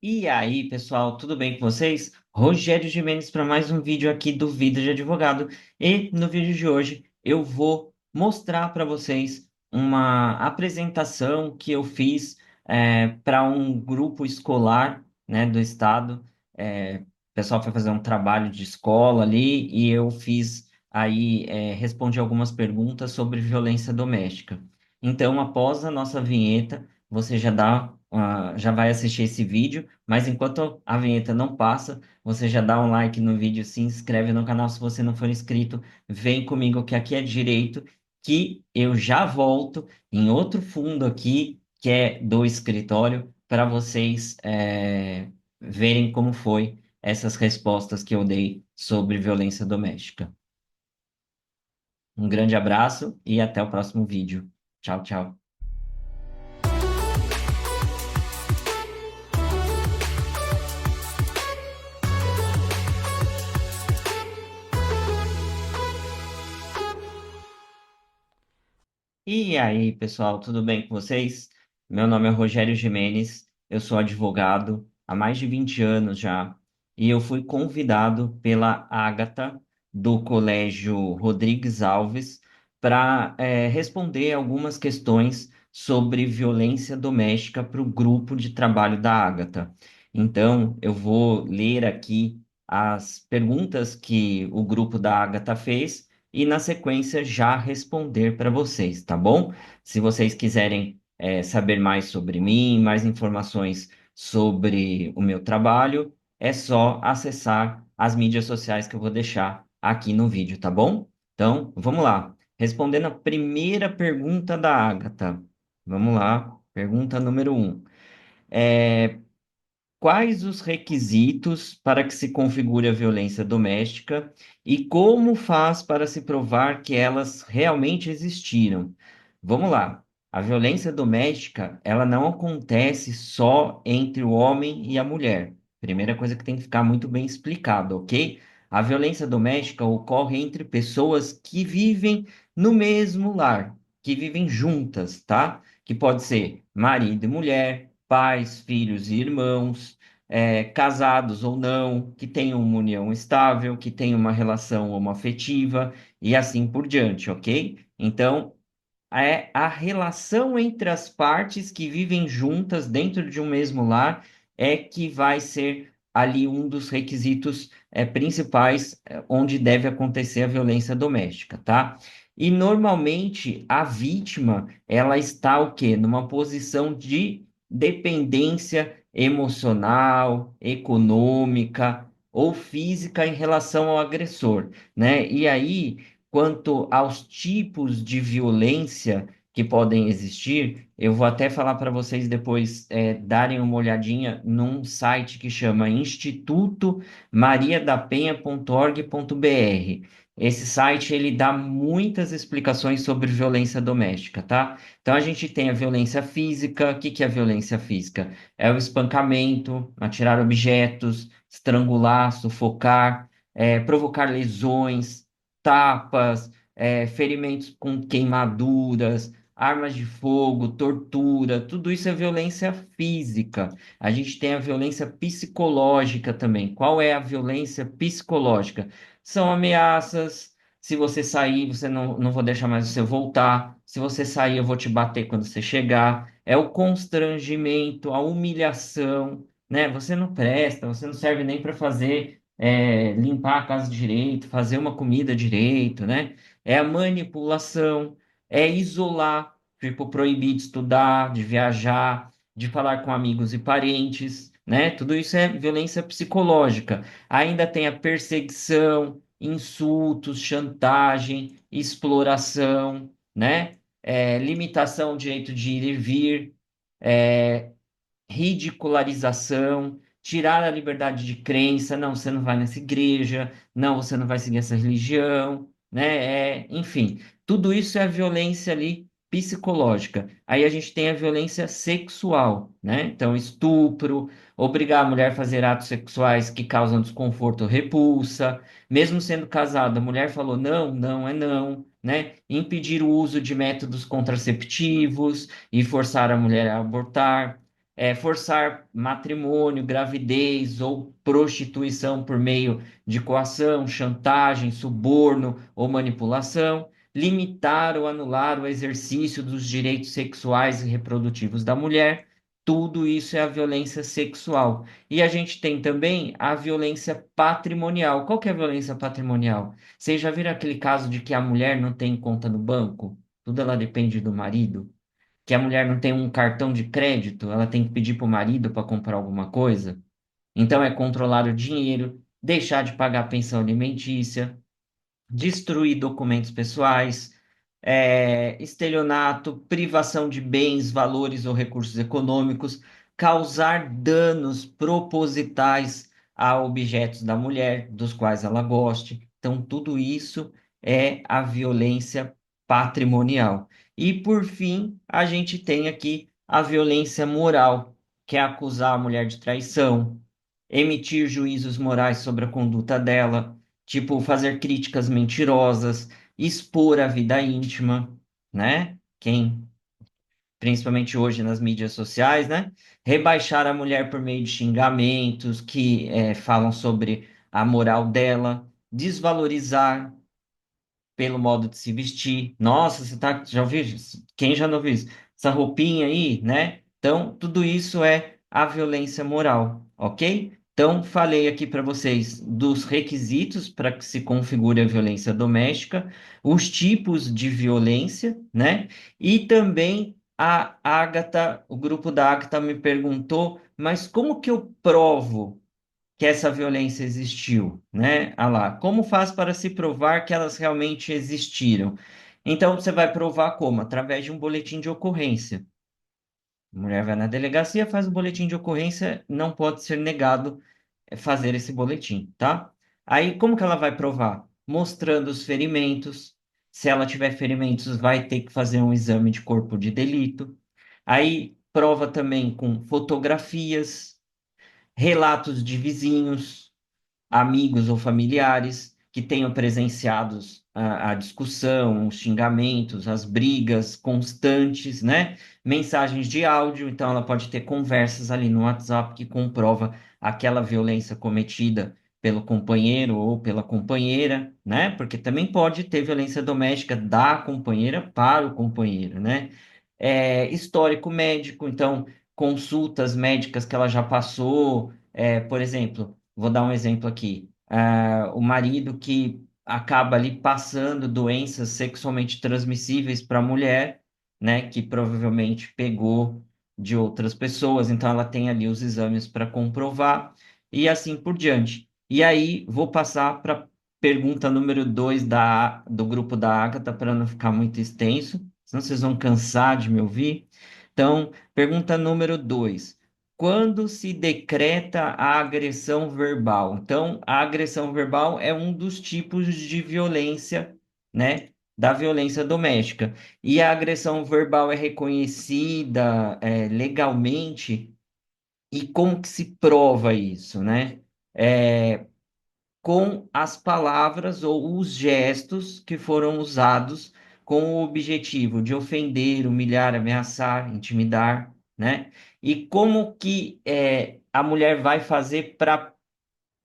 E aí, pessoal, tudo bem com vocês? Rogério Gimenez para mais um vídeo aqui do Vida de Advogado. E no vídeo de hoje eu vou mostrar para vocês uma apresentação que eu fiz para um grupo escolar, né, do estado. O pessoal foi fazer um trabalho de escola ali e eu fiz aí, respondi algumas perguntas sobre violência doméstica. Então, após a nossa vinheta, você já vai assistir esse vídeo. Mas enquanto a vinheta não passa, você já dá um like no vídeo, se inscreve no canal se você não for inscrito, vem comigo que aqui é direito, que eu já volto em outro fundo aqui, que é do escritório, para vocês verem como foi essas respostas que eu dei sobre violência doméstica. Um grande abraço e até o próximo vídeo. Tchau, tchau. E aí, pessoal, tudo bem com vocês? Meu nome é Rogério Gimenez, eu sou advogado há mais de 20 anos já, e eu fui convidado pela Ágata, do Colégio Rodrigues Alves, para responder algumas questões sobre violência doméstica para o grupo de trabalho da Ágata. Então, eu vou ler aqui as perguntas que o grupo da Ágata fez e, na sequência, já responder para vocês, tá bom? Se vocês quiserem saber mais sobre mim, mais informações sobre o meu trabalho, é só acessar as mídias sociais que eu vou deixar aqui no vídeo, tá bom? Então, vamos lá. Respondendo a primeira pergunta da Agatha. Vamos lá. Pergunta número um. Quais os requisitos para que se configure a violência doméstica e como faz para se provar que elas realmente existiram? Vamos lá. A violência doméstica, ela não acontece só entre o homem e a mulher. Primeira coisa que tem que ficar muito bem explicado, ok? A violência doméstica ocorre entre pessoas que vivem no mesmo lar, que vivem juntas, tá? Que pode ser marido e mulher, pais, filhos e irmãos, casados ou não, que tenham uma união estável, que tenham uma relação homoafetiva e assim por diante, ok? Então, é a relação entre as partes que vivem juntas dentro de um mesmo lar é que vai ser ali um dos requisitos principais onde deve acontecer a violência doméstica, tá? E normalmente a vítima ela está o quê? Numa posição de dependência emocional, econômica ou física em relação ao agressor, né? E aí quanto aos tipos de violência que podem existir, eu vou até falar para vocês depois darem uma olhadinha num site que chama institutomariadapenha.org.br. Esse site ele dá muitas explicações sobre violência doméstica, tá? Então a gente tem a violência física. O que que é a violência física? É o espancamento, atirar objetos, estrangular, sufocar, provocar lesões, tapas, ferimentos com queimaduras, armas de fogo, tortura, tudo isso é violência física. A gente tem a violência psicológica também. Qual é a violência psicológica? São ameaças. Se você sair, você não vou deixar mais você voltar. Se você sair, eu vou te bater quando você chegar. É o constrangimento, a humilhação, né? Você não presta, você não serve nem para fazer limpar a casa direito, fazer uma comida direito, né? É a manipulação, é isolar, tipo, proibir de estudar, de viajar, de falar com amigos e parentes, né? Tudo isso é violência psicológica. Ainda tem a perseguição, insultos, chantagem, exploração, né? Limitação do direito de ir e vir, ridicularização, tirar a liberdade de crença, não, você não vai nessa igreja, não, você não vai seguir essa religião, né? Enfim, tudo isso é violência ali psicológica. Aí a gente tem a violência sexual, né? Então, estupro, obrigar a mulher a fazer atos sexuais que causam desconforto ou repulsa, mesmo sendo casada, a mulher falou não, não é não, né? Impedir o uso de métodos contraceptivos e forçar a mulher a abortar, forçar matrimônio, gravidez ou prostituição por meio de coação, chantagem, suborno ou manipulação, limitar ou anular o exercício dos direitos sexuais e reprodutivos da mulher. Tudo isso é a violência sexual. E a gente tem também a violência patrimonial. Qual que é a violência patrimonial? Vocês já viram aquele caso de que a mulher não tem conta no banco? Tudo ela depende do marido? Que a mulher não tem um cartão de crédito, ela tem que pedir para o marido para comprar alguma coisa. Então é controlar o dinheiro, deixar de pagar a pensão alimentícia, destruir documentos pessoais, estelionato, privação de bens, valores ou recursos econômicos, causar danos propositais a objetos da mulher, dos quais ela goste. Então, tudo isso é a violência patrimonial. E, por fim, a gente tem aqui a violência moral, que é acusar a mulher de traição, emitir juízos morais sobre a conduta dela, tipo fazer críticas mentirosas, expor a vida íntima, né? Principalmente hoje nas mídias sociais, né? Rebaixar a mulher por meio de xingamentos que falam sobre a moral dela, desvalorizar pelo modo de se vestir. Nossa, você tá, já ouviu isso? Quem já não viu isso? Essa roupinha aí, né? Então, tudo isso é a violência moral, ok? Então, falei aqui para vocês dos requisitos para que se configure a violência doméstica, os tipos de violência, né? E também a Agatha, o grupo da Agatha me perguntou, mas como que eu provo que essa violência existiu, né? Ah lá, como faz para se provar que elas realmente existiram? Então, você vai provar como? Através de um boletim de ocorrência. A mulher vai na delegacia, faz o boletim de ocorrência, não pode ser negado fazer esse boletim, tá? Aí, como que ela vai provar? Mostrando os ferimentos. Se ela tiver ferimentos, vai ter que fazer um exame de corpo de delito. Aí, prova também com fotografias, relatos de vizinhos, amigos ou familiares que tenham presenciado a discussão, os xingamentos, as brigas constantes, né? Mensagens de áudio, então ela pode ter conversas ali no WhatsApp que comprova aquela violência cometida pelo companheiro ou pela companheira, né? Porque também pode ter violência doméstica da companheira para o companheiro, né? Histórico médico, então consultas médicas que ela já passou, por exemplo, vou dar um exemplo aqui. O marido que acaba ali passando doenças sexualmente transmissíveis para a mulher, né, que provavelmente pegou de outras pessoas, então ela tem ali os exames para comprovar, e assim por diante. E aí, vou passar para a pergunta número 2 do grupo da Agatha, para não ficar muito extenso, senão vocês vão cansar de me ouvir. Então, pergunta número 2: quando se decreta a agressão verbal? Então, a agressão verbal é um dos tipos de violência, né, da violência doméstica. E a agressão verbal é reconhecida, legalmente. E como que se prova isso, né? Com as palavras ou os gestos que foram usados com o objetivo de ofender, humilhar, ameaçar, intimidar, né? E como que a mulher vai fazer para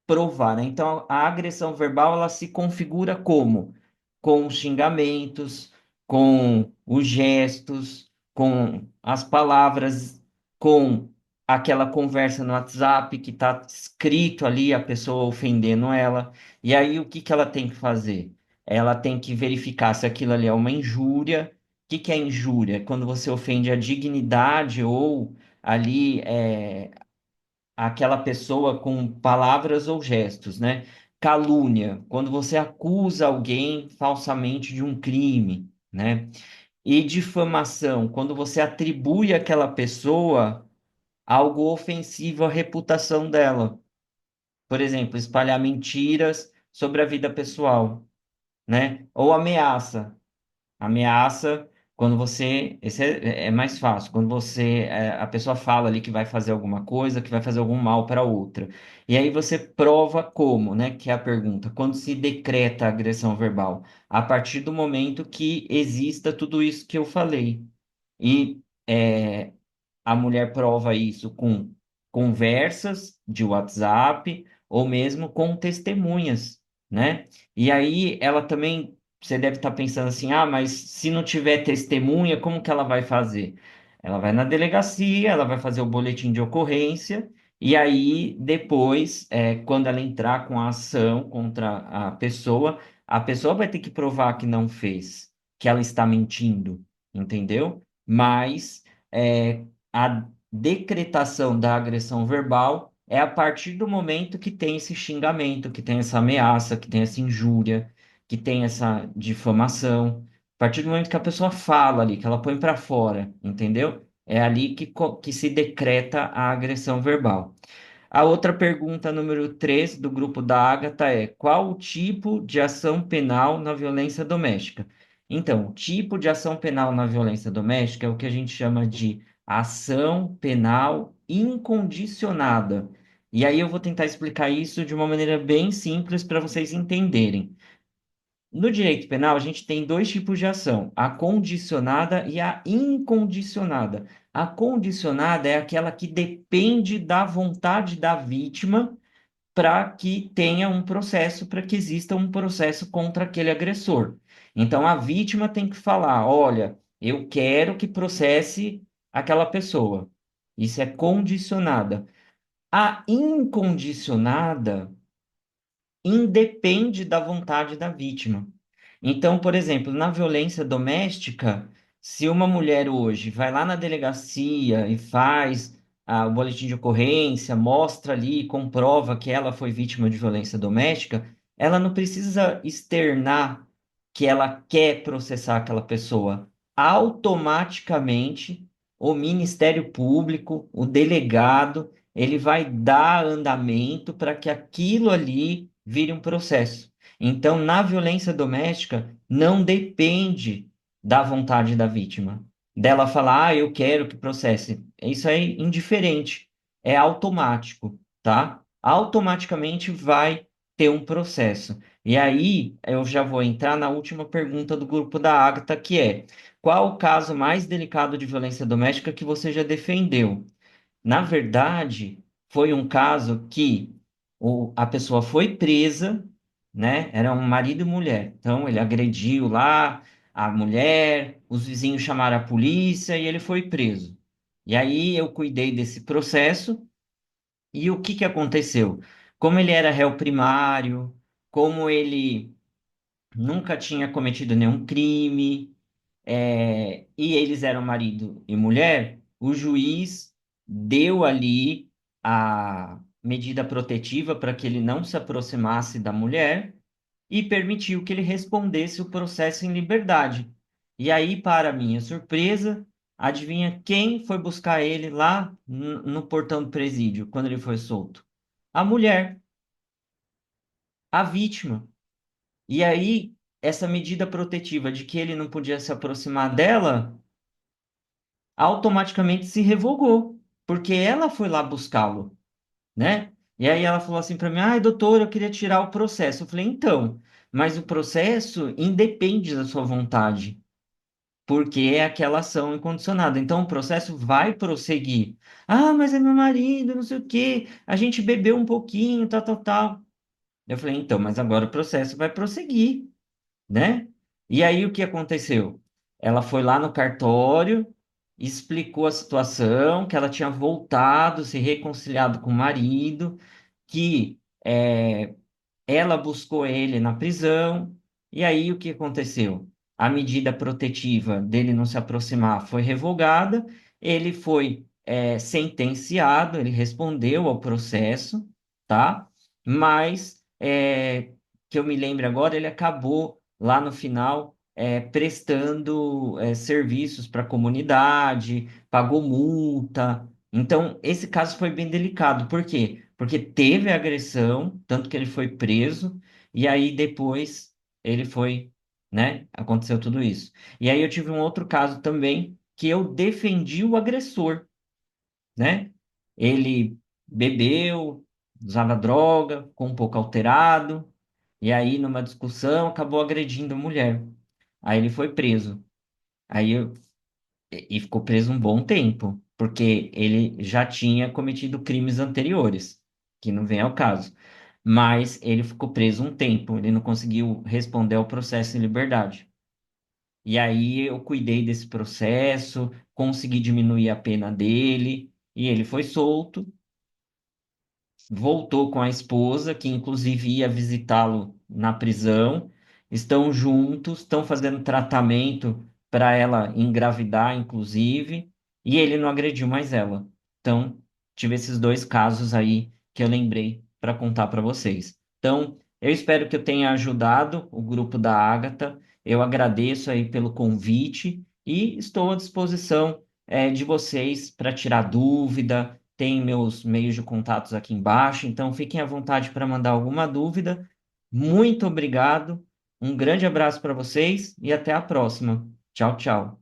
provar, né? Então, a agressão verbal ela se configura como? Com os xingamentos, com os gestos, com as palavras, com aquela conversa no WhatsApp que está escrito ali a pessoa ofendendo ela. E aí, o que que ela tem que fazer? Ela tem que verificar se aquilo ali é uma injúria. O que que é injúria? É quando você ofende a dignidade ou ali aquela pessoa com palavras ou gestos, né? Calúnia, quando você acusa alguém falsamente de um crime, né? E difamação, quando você atribui àquela pessoa algo ofensivo à reputação dela. Por exemplo, espalhar mentiras sobre a vida pessoal, né? Ou ameaça. Ameaça, quando você. Esse é mais fácil. Quando você. A pessoa fala ali que vai fazer alguma coisa, que vai fazer algum mal para outra. E aí você prova como, né? Que é a pergunta. Quando se decreta a agressão verbal? A partir do momento que exista tudo isso que eu falei. E a mulher prova isso com conversas de WhatsApp ou mesmo com testemunhas, né? E aí ela também, você deve estar pensando assim, ah, mas se não tiver testemunha, como que ela vai fazer? Ela vai na delegacia, ela vai fazer o boletim de ocorrência, e aí depois, quando ela entrar com a ação contra a pessoa vai ter que provar que não fez, que ela está mentindo, entendeu? Mas a decretação da agressão verbal é a partir do momento que tem esse xingamento, que tem essa ameaça, que tem essa injúria, que tem essa difamação. A partir do momento que a pessoa fala ali, que ela põe para fora, entendeu? É ali que se decreta a agressão verbal. A outra pergunta, número 3 do grupo da Ágata, é: qual o tipo de ação penal na violência doméstica? Então, o tipo de ação penal na violência doméstica é o que a gente chama de ação penal incondicionada. E aí eu vou tentar explicar isso de uma maneira bem simples para vocês entenderem. No direito penal, a gente tem dois tipos de ação: a condicionada e a incondicionada. A condicionada é aquela que depende da vontade da vítima para que tenha um processo, para que exista um processo contra aquele agressor. Então, a vítima tem que falar: olha, eu quero que processe aquela pessoa. Isso é condicionada. A incondicionada independe da vontade da vítima. Então, por exemplo, na violência doméstica, se uma mulher hoje vai lá na delegacia e faz o boletim de ocorrência, mostra ali, comprova que ela foi vítima de violência doméstica, ela não precisa externar que ela quer processar aquela pessoa. Automaticamente, o Ministério Público, o delegado, ele vai dar andamento para que aquilo ali vire um processo. Então, na violência doméstica, não depende da vontade da vítima. Dela falar, ah, eu quero que processe. Isso é indiferente, é automático, tá? Automaticamente vai ter um processo. E aí, eu já vou entrar na última pergunta do grupo da Agatha, que é: qual o caso mais delicado de violência doméstica que você já defendeu? Na verdade, foi um caso que a pessoa foi presa, né? Era um marido e mulher. Então, ele agrediu lá a mulher, os vizinhos chamaram a polícia e ele foi preso. E aí eu cuidei desse processo e o que que aconteceu? Como ele era réu primário, como ele nunca tinha cometido nenhum crime, e eles eram marido e mulher, o juiz deu ali a medida protetiva para que ele não se aproximasse da mulher e permitiu que ele respondesse o processo em liberdade. E aí, para minha surpresa, adivinha quem foi buscar ele lá no portão do presídio, quando ele foi solto? A mulher, a vítima. E aí, essa medida protetiva de que ele não podia se aproximar dela automaticamente se revogou, porque ela foi lá buscá-lo, né? E aí ela falou assim para mim: ai, doutor, eu queria tirar o processo. Eu falei: então, mas o processo independe da sua vontade, porque é aquela ação incondicionada. Então o processo vai prosseguir. Ah, mas é meu marido, não sei o quê, a gente bebeu um pouquinho, tal, tal, tal. Eu falei: então, mas agora o processo vai prosseguir, né? E aí o que aconteceu? Ela foi lá no cartório, explicou a situação, que ela tinha voltado, se reconciliado com o marido, que ela buscou ele na prisão, e aí o que aconteceu? A medida protetiva dele não se aproximar foi revogada, ele foi sentenciado, ele respondeu ao processo, tá? Mas, que eu me lembro agora, ele acabou lá no final prestando serviços para a comunidade, pagou multa. Então, esse caso foi bem delicado. Por quê? Porque teve agressão, tanto que ele foi preso, e aí depois ele foi, né? Aconteceu tudo isso. E aí eu tive um outro caso também que eu defendi o agressor, né? Ele bebeu, usava droga, ficou um pouco alterado, e aí numa discussão acabou agredindo a mulher. Aí ele foi preso. Aí eu, e ficou preso um bom tempo. porque ele já tinha cometido crimes anteriores, que não vem ao caso. Mas ele ficou preso um tempo, ele não conseguiu responder ao processo em liberdade. E aí eu cuidei desse processo, consegui diminuir a pena dele, e ele foi solto, voltou com a esposa, que inclusive ia visitá-lo na prisão. Estão juntos, estão fazendo tratamento para ela engravidar, inclusive, e ele não agrediu mais ela. Então, tive esses dois casos aí que eu lembrei para contar para vocês. Então, eu espero que eu tenha ajudado o grupo da Ágata. Eu agradeço aí pelo convite e estou à disposição, de vocês para tirar dúvida. Tem meus meios de contatos aqui embaixo, então fiquem à vontade para mandar alguma dúvida. Muito obrigado, um grande abraço para vocês e até a próxima. Tchau, tchau.